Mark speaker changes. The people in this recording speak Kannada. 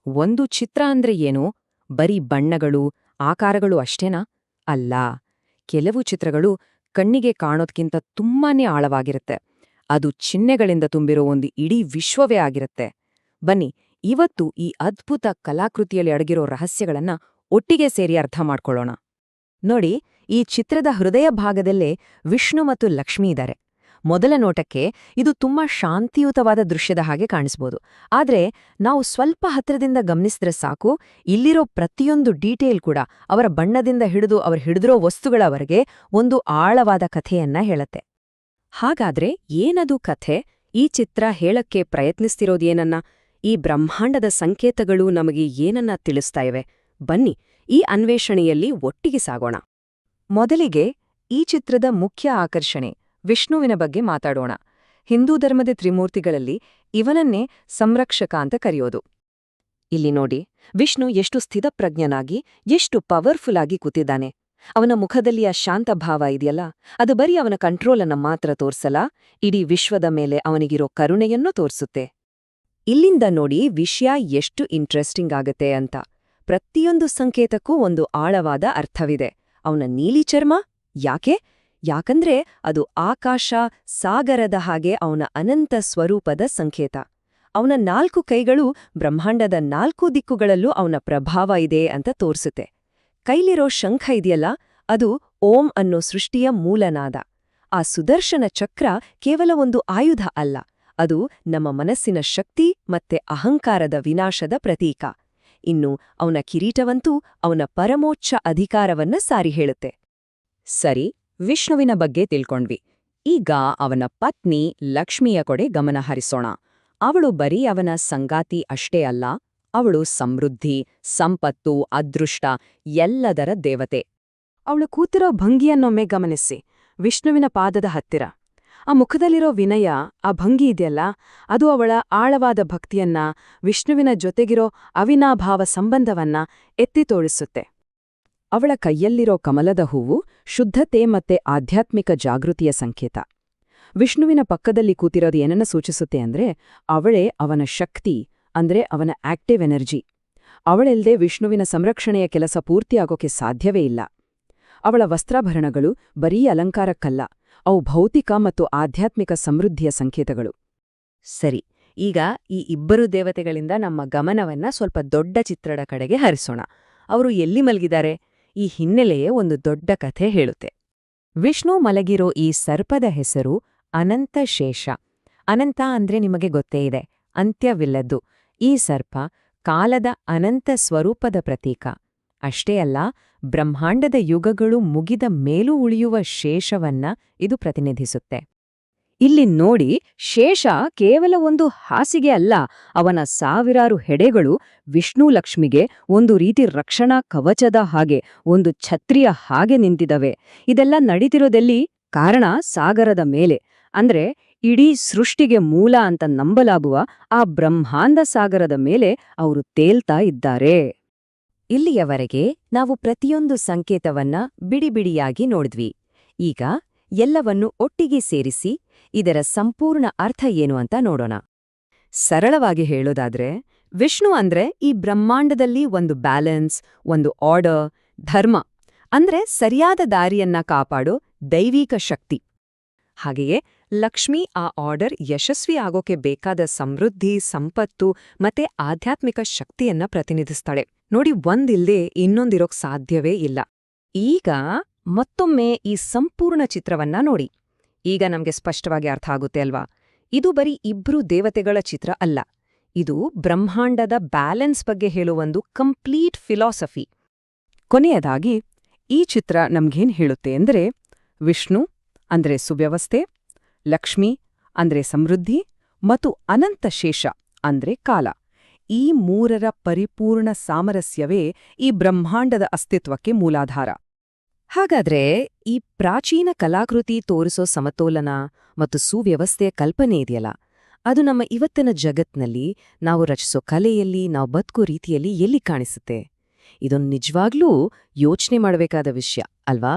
Speaker 1: ಒಂದು ಚಿತ್ರ ಅಂದ್ರೆ ಏನು? ಬರೀ ಬಣ್ಣಗಳು, ಆಕಾರಗಳು ಅಷ್ಟೇನಾ? ಅಲ್ಲ. ಕೆಲವು ಚಿತ್ರಗಳು ಕಣ್ಣಿಗೆ ಕಾಣೋದ್ಕಿಂತ ತುಂಬಾನೇ ಆಳವಾಗಿರುತ್ತೆ. ಅದು ಚಿಹ್ನೆಗಳಿಂದ ತುಂಬಿರೋ ಒಂದು ಇಡೀ ವಿಶ್ವವೇ ಆಗಿರುತ್ತೆ. ಬನ್ನಿ, ಇವತ್ತು ಈ ಅದ್ಭುತ ಕಲಾಕೃತಿಯಲ್ಲಿ ಅಡಗಿರೋ ರಹಸ್ಯಗಳನ್ನ ಒಟ್ಟಿಗೆ ಸೇರಿ ಅರ್ಥ ಮಾಡ್ಕೊಳ್ಳೋಣ. ನೋಡಿ, ಈ ಚಿತ್ರದ ಹೃದಯ ಭಾಗದಲ್ಲೇ ವಿಷ್ಣು ಮತ್ತು ಲಕ್ಷ್ಮಿ ಇದ್ದಾರೆ. ಮೊದಲ ನೋಟಕ್ಕೆ ಇದು ತುಂಬಾ ಶಾಂತಿಯುತವಾದ ದೃಶ್ಯದ ಹಾಗೆ ಕಾಣಿಸ್ಬೋದು. ಆದ್ರೆ ನಾವು ಸ್ವಲ್ಪ ಹತ್ರದಿಂದ ಗಮನಿಸಿದ್ರೆ ಸಾಕು, ಇಲ್ಲಿರೋ ಪ್ರತಿಯೊಂದು ಡೀಟೇಲ್ ಕೂಡ ಅವರ ಬಣ್ಣದಿಂದ ಹಿಡಿದು ಅವರು ಹಿಡಿದಿರೋ ವಸ್ತುಗಳವರೆಗೆ ಒಂದು ಆಳವಾದ ಕಥೆಯನ್ನ ಹೇಳತ್ತೆ. ಹಾಗಾದ್ರೆ ಏನದು ಕಥೆ? ಈ ಚಿತ್ರ ಹೇಳಕ್ಕೆ ಪ್ರಯತ್ನಿಸ್ತಿರೋದೇನನ್ನ? ಈ ಬ್ರಹ್ಮಾಂಡದ ಸಂಕೇತಗಳು ನಮಗೆ ಏನನ್ನ ತಿಳಿಸ್ತಾ ಇವೆ? ಬನ್ನಿ, ಈ ಅನ್ವೇಷಣೆಯಲ್ಲಿ ಒಟ್ಟಿಗೆ ಸಾಗೋಣ. ಮೊದಲಿಗೆ ಈ ಚಿತ್ರದ ಮುಖ್ಯ ಆಕರ್ಷಣೆ ವಿಷ್ಣುವಿನ ಬಗ್ಗೆ ಮಾತಾಡೋಣ. ಹಿಂದೂ ಧರ್ಮದ ತ್ರಿಮೂರ್ತಿಗಳಲ್ಲಿ ಇವನನ್ನೇ ಸಂರಕ್ಷಕ ಅಂತ ಕರೆಯೋದು. ಇಲ್ಲಿ ನೋಡಿ, ವಿಷ್ಣು ಎಷ್ಟು ಸ್ಥಿತಪ್ರಜ್ಞನಾಗಿ, ಎಷ್ಟು ಪವರ್ಫುಲ್ ಆಗಿ ಕೂತಿದ್ದಾನೆ. ಅವನ ಮುಖದಲ್ಲಿ ಆ ಶಾಂತ ಭಾವ ಇದೆಯಲ್ಲ, ಅದು ಬರೀ ಅವನ ಕಂಟ್ರೋಲನ್ನ ಮಾತ್ರ ತೋರ್ಸಲ್ಲ, ಇಡೀ ವಿಶ್ವದ ಮೇಲೆ ಅವನಿಗಿರೋ ಕರುಣೆಯನ್ನೂ ತೋರ್ಸುತ್ತೆ. ಇಲ್ಲಿಂದ ನೋಡಿ ವಿಷಯ ಎಷ್ಟು ಇಂಟ್ರೆಸ್ಟಿಂಗ್ ಆಗತ್ತೆ ಅಂತ. ಪ್ರತಿಯೊಂದು ಸಂಕೇತಕ್ಕೂ ಒಂದು ಆಳವಾದ ಅರ್ಥವಿದೆ. ಅವನ ನೀಲಿ ಚರ್ಮ ಯಾಕೆ? ಯಾಕಂದ್ರೆ ಅದು ಆಕಾಶ, ಸಾಗರದ ಹಾಗೆ ಅವನ ಅನಂತ ಸ್ವರೂಪದ ಸಂಕೇತ. ಅವನ 4 ಕೈಗಳು ಬ್ರಹ್ಮಾಂಡದ 4 ದಿಕ್ಕುಗಳಲ್ಲೂ ಅವನ ಪ್ರಭಾವ ಇದೆ ಅಂತ ತೋರ್ಸುತ್ತೆ. ಕೈಲಿರೋ ಶಂಖ ಇದೆಯಲ್ಲ, ಅದು ಓಂ ಅನ್ನೋ ಸೃಷ್ಟಿಯ ಮೂಲನಾದ. ಆ ಸುದರ್ಶನ ಚಕ್ರ ಕೇವಲ ಒಂದು ಆಯುಧ ಅಲ್ಲ, ಅದು ನಮ್ಮ ಮನಸ್ಸಿನ ಶಕ್ತಿ ಮತ್ತೆ ಅಹಂಕಾರದ ವಿನಾಶದ ಪ್ರತೀಕ. ಇನ್ನು ಅವನ ಕಿರೀಟವಂತೂ ಅವನ ಪರಮೋಚ್ಚ ಅಧಿಕಾರವನ್ನ ಸಾರಿ ಹೇಳುತ್ತೆ. ಸರಿ, ವಿಷ್ಣುವಿನ ಬಗ್ಗೆ ತಿಳ್ಕೊಂಡ್ವಿ. ಈಗ ಅವನ ಪತ್ನಿ ಲಕ್ಷ್ಮಿಯ ಕಡೆ ಗಮನ ಹರಿಸೋಣ. ಅವಳು ಬರೀ ಅವನ ಸಂಗಾತಿ ಅಷ್ಟೇ ಅಲ್ಲ, ಅವಳು ಸಮೃದ್ಧಿ, ಸಂಪತ್ತು, ಅದೃಷ್ಟ ಎಲ್ಲದರ ದೇವತೆ. ಅವಳು ಕೂತಿರೋ ಭಂಗಿಯನ್ನೊಮ್ಮೆ ಗಮನಿಸಿ, ವಿಷ್ಣುವಿನ ಪಾದದ ಹತ್ತಿರ. ಆ ಮುಖದಲ್ಲಿರೋ ವಿನಯ, ಆ ಭಂಗಿ ಇದೆಯಲ್ಲ, ಅದು ಅವಳ ಆಳವಾದ ಭಕ್ತಿಯನ್ನ, ವಿಷ್ಣುವಿನ ಜೊತೆಗಿರೋ ಅವಿನಾಭಾವ ಸಂಬಂಧವನ್ನ ಎತ್ತಿ ತೋರಿಸುತ್ತೆ. ಅವಳ ಕೈಯಲ್ಲಿರೋ ಕಮಲದ ಹೂವು ಶುದ್ಧತೆ ಮತ್ತೆ ಆಧ್ಯಾತ್ಮಿಕ ಜಾಗೃತಿಯ ಸಂಕೇತ. ವಿಷ್ಣುವಿನ ಪಕ್ಕದಲ್ಲಿ ಕೂತಿರೋದು ಏನನ್ನ ಸೂಚಿಸುತ್ತೆ ಅಂದ್ರೆ, ಅವಳೇ ಅವನ ಶಕ್ತಿ, ಅಂದ್ರೆ ಅವನ ಆಕ್ಟಿವ್ ಎನರ್ಜಿ. ಅವಳೆಲ್ದೆ ವಿಷ್ಣುವಿನ ಸಂರಕ್ಷಣೆಯ ಕೆಲಸ ಪೂರ್ತಿಯಾಗೋಕೆ ಸಾಧ್ಯವೇ ಇಲ್ಲ. ಅವಳ ವಸ್ತ್ರಾಭರಣಗಳು ಬರೀ ಅಲಂಕಾರಕ್ಕಲ್ಲ, ಅವು ಭೌತಿಕ ಮತ್ತು ಆಧ್ಯಾತ್ಮಿಕ ಸಮೃದ್ಧಿಯ ಸಂಕೇತಗಳು. ಸರಿ, ಈಗ ಈ ಇಬ್ಬರು ದೇವತೆಗಳಿಂದ ನಮ್ಮ ಗಮನವನ್ನ ಸ್ವಲ್ಪ ದೊಡ್ಡ ಚಿತ್ರದ ಕಡೆಗೆ ಹರಿಸೋಣ. ಅವರು ಎಲ್ಲಿ ಮಲಗಿದ್ದಾರೆ? ಈ ಹಿನ್ನೆಲೆಯೇ ಒಂದು ದೊಡ್ಡ ಕಥೆ ಹೇಳುತ್ತೆ. ವಿಷ್ಣು ಮಲಗಿರೋ ಈ ಸರ್ಪದ ಹೆಸರು ಅನಂತ ಶೇಷ. ಅನಂತ ಅಂದ್ರೆ ನಿಮಗೆ ಗೊತ್ತೇ ಇದೆ, ಅಂತ್ಯವಿಲ್ಲದ್ದು. ಈ ಸರ್ಪ ಕಾಲದ ಅನಂತ ಸ್ವರೂಪದ ಪ್ರತೀಕ. ಅಷ್ಟೇ ಅಲ್ಲ, ಬ್ರಹ್ಮಾಂಡದ ಯುಗಗಳು ಮುಗಿದ ಮೇಲೂ ಉಳಿಯುವ ಶೇಷವನ್ನ ಇದು ಪ್ರತಿನಿಧಿಸುತ್ತೆ. ಇಲ್ಲಿ ನೋಡಿ, ಶೇಷ ಕೇವಲ ಒಂದು ಹಾಸಿಗೆ ಅಲ್ಲ, ಅವನ ಸಾವಿರಾರು ಹೆಡೆಗಳು ವಿಷ್ಣು ಲಕ್ಷ್ಮಿಗೆ ಒಂದು ರೀತಿ ರಕ್ಷಣಾ ಕವಚದ ಹಾಗೆ, ಒಂದು ಛತ್ರಿಯ ಹಾಗೆ ನಿಂತಿದವೆ. ಇದೆಲ್ಲ ನಡೀತಿರೋದೆಲ್ಲಿ? ಕಾರಣ ಸಾಗರದ ಮೇಲೆ, ಅಂದ್ರೆ ಇಡೀ ಸೃಷ್ಟಿಗೆ ಮೂಲ ಅಂತ ನಂಬಲಾಗುವ ಆ ಬ್ರಹ್ಮಾಂಡ ಸಾಗರದ ಮೇಲೆ ಅವರು ತೇಲ್ತಾ ಇದ್ದಾರೆ. ಇಲ್ಲಿಯವರೆಗೆ ನಾವು ಪ್ರತಿಯೊಂದು ಸಂಕೇತವನ್ನ ಬಿಡಿಬಿಡಿಯಾಗಿ ನೋಡಿದ್ವಿ. ಈಗ ಎಲ್ಲವನ್ನೂ ಒಟ್ಟಿಗೆ ಸೇರಿಸಿ ಇದರ ಸಂಪೂರ್ಣ ಅರ್ಥ ಏನು ಅಂತ ನೋಡೋಣ. ಸರಳವಾಗಿ ಹೇಳೋದಾದ್ರೆ, ವಿಷ್ಣು ಅಂದ್ರೆ ಈ ಬ್ರಹ್ಮಾಂಡದಲ್ಲಿ ಒಂದು ಬ್ಯಾಲೆನ್ಸ್, ಒಂದು ಆರ್ಡರ್, ಧರ್ಮ, ಅಂದ್ರೆ ಸರಿಯಾದ ದಾರಿಯನ್ನ ಕಾಪಾಡೋ ದೈವಿಕ ಶಕ್ತಿ. ಹಾಗೆಯೇ ಲಕ್ಷ್ಮಿ ಆ ಆರ್ಡರ್ ಯಶಸ್ವಿ ಆಗೋಕೆ ಬೇಕಾದ ಸಮೃದ್ಧಿ, ಸಂಪತ್ತು ಮತ್ತೆ ಆಧ್ಯಾತ್ಮಿಕ ಶಕ್ತಿಯನ್ನ ಪ್ರತಿನಿಧಿಸ್ತಾಳೆ. ನೋಡಿ, ಒಂದಿಲ್ದೆ ಇನ್ನೊಂದಿರೋಕ್ ಸಾಧ್ಯವೇ ಇಲ್ಲ. ಈಗ ಮತ್ತೊಮ್ಮೆ ಈ ಸಂಪೂರ್ಣ ಚಿತ್ರವನ್ನ ನೋಡಿ. ಈಗ ನಮ್ಗೆ ಸ್ಪಷ್ಟವಾಗಿ ಅರ್ಥ ಆಗುತ್ತೆ ಅಲ್ವಾ? ಇದು ಬರೀ ಇಬ್ರು ದೇವತೆಗಳ ಚಿತ್ರ ಅಲ್ಲ, ಇದು ಬ್ರಹ್ಮಾಂಡದ ಬ್ಯಾಲೆನ್ಸ್ ಬಗ್ಗೆ ಹೇಳುವೊಂದು ಕಂಪ್ಲೀಟ್ ಫಿಲಾಸಫಿ. ಕೊನೆಯದಾಗಿ ಈ ಚಿತ್ರ ನಮ್ಗೇನ್ ಹೇಳುತ್ತೆ ಅಂದ್ರೆ, ವಿಷ್ಣು ಅಂದ್ರೆ ಸುವ್ಯವಸ್ಥೆ, ಲಕ್ಷ್ಮಿ ಅಂದ್ರೆ ಸಮೃದ್ಧಿ ಮತ್ತು ಅನಂತ ಶೇಷ ಅಂದ್ರೆ ಕಾಲ. ಈ ಮೂರರ ಪರಿಪೂರ್ಣ ಸಾಮರಸ್ಯವೇ ಈ ಬ್ರಹ್ಮಾಂಡದ ಅಸ್ತಿತ್ವಕ್ಕೆ ಮೂಲಾಧಾರ. ಹಾಗಾದ್ರೆ ಈ ಪ್ರಾಚೀನ ಕಲಾಕೃತಿ ತೋರಿಸೋ ಸಮತೋಲನ ಮತ್ತು ಸುವ್ಯವಸ್ಥೆಯ ಕಲ್ಪನೆ ಇದೆಯಲ್ಲ, ಅದು ನಮ್ಮ ಇವತ್ತಿನ ಜಗತ್ನಲ್ಲಿ ನಾವು ರಚಿಸೋ ಕಲೆಯಲ್ಲಿ, ನಾವು ಬದುಕೋ ರೀತಿಯಲ್ಲಿ ಎಲ್ಲಿ ಕಾಣಿಸುತ್ತೆ? ಇದೊಂದು ನಿಜವಾಗ್ಲೂ ಯೋಚನೆ ಮಾಡಬೇಕಾದ ವಿಷಯ ಅಲ್ವಾ?